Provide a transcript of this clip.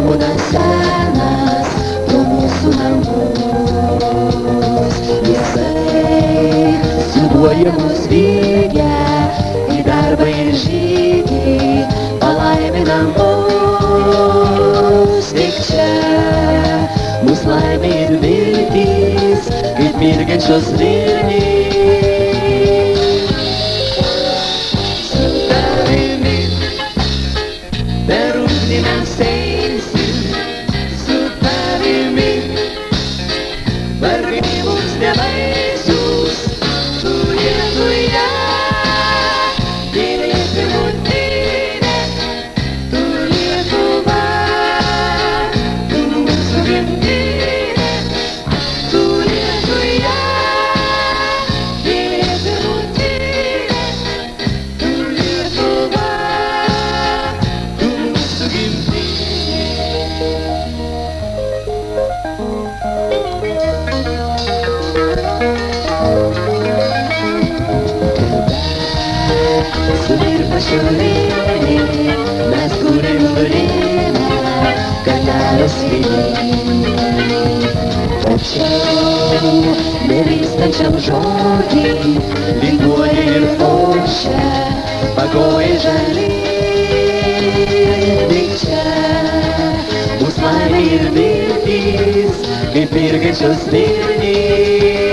Mudas senas pro mūsų namus. Jisai siūbuoja mus vykę į darbą ir žygį, palaimina mus. Tik čia mūsų laimė ir viltys, kaip mirgančios vilnys. Su tavimi per ugnį mes eisim, su tavimi vargai mums nebaisius, tu Lietuvė, mylėti mutinė, tu Lietuva, tu mūsų gimtinė, tu Lietuvė, mylėti mutinė, tu Lietuva, tu mūsų gimtinė. Suvirpa šiaurėlė, mes turim durėlę, kartelės vilniui. Tačiau nevystančiam žodį linguoja ir ošia pagojai žali. Tik čia bus laimė ir viltys, kaip mirgančios vilnys.